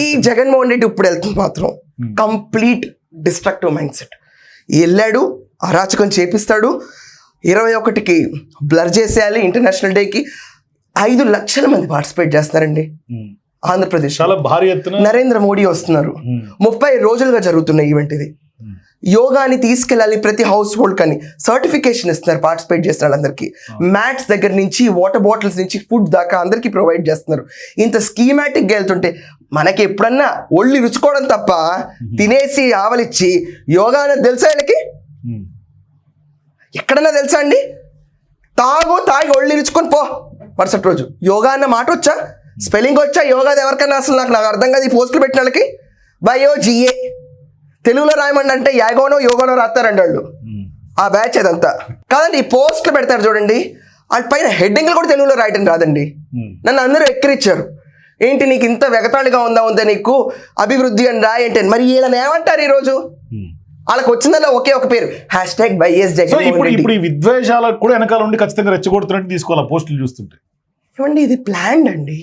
ఈ జగన్మోహన్ రెడ్డి ఇప్పుడు వెళ్తుంది మాత్రం కంప్లీట్ డిస్ట్రక్టివ్ మైండ్ సెట్. వెళ్ళాడు, అరాచకం చేపిస్తాడు, 21కి బ్లర్ చేసేయాలి. ఇంటర్నేషనల్ డేకి 5 లక్షల మంది పార్టిసిపేట్ చేస్తారండి ఆంధ్రప్రదేశ్. చాలా భారీ ఎత్తున నరేంద్ర మోడీ వస్తున్నారు. 30 రోజులుగా జరుగుతున్న ఈవెంట్ ఇది. యోగాని తీసుకెళ్ళాలి ప్రతి హౌస్ హోల్డ్ కని సర్టిఫికేషన్ ఇస్తున్నారు పార్టిసిపేట్ చేసిన వాళ్ళందరికీ. మ్యాట్స్ దగ్గర నుంచి వాటర్ బాటిల్స్ నుంచి ఫుడ్ దాకా అందరికీ ప్రొవైడ్ చేస్తున్నారు. ఇంత స్కీమాటిక్గా వెళ్తుంటే మనకి ఎప్పుడన్నా ఒళ్ళు రుచుకోవడం తప్ప తినేసి ఆవలిచ్చి యోగా అనేది తెలుసా వీళ్ళకి? ఎక్కడన్నా తెలుసా అండి? తాగి ఒళ్ళు రుచుకొని పో మరుసటి రోజు. యోగా అన్న మాట వచ్చా? స్పెల్లింగ్ వచ్చా యోగాది ఎవరికన్నా? అసలు నాకు అర్థం కాదు ఈ పోస్టులు పెట్టిన వాళ్ళకి. బయోజిఏ తెలుగులో రాయమండి అంటే యాగోనో యోగానో రాస్తారండి వాళ్ళు. ఆ బ్యాచ్ అదంతా కాదండి. ఈ పోస్టులు పెడతారు చూడండి, వాటి పైన హెడ్డింగ్లు కూడా తెలుగులో రాయటం రాదండి. నన్ను అందరూ ఎక్కిరిచ్చారు. ఏంటి నీకు ఇంత వెగతాళిగా ఉందా నీకు అభివృద్ధి అని రాయంటే, మరి వీళ్ళని ఏమంటారు ఈరోజు? వాళ్ళకి వచ్చిందల్లా ఒకే ఒక పేరు #వైఎస్ జగన్. ఇప్పుడు ఈ విద్వేషాలకు కూడా వెనకాల ఉండి ఖచ్చితంగా రెచ్చగొడుతున్నట్టు తీసుకోవాలి పోస్టులు చూస్తుంటే. ఏమండి ఇది ప్లాన్డ్ అండి.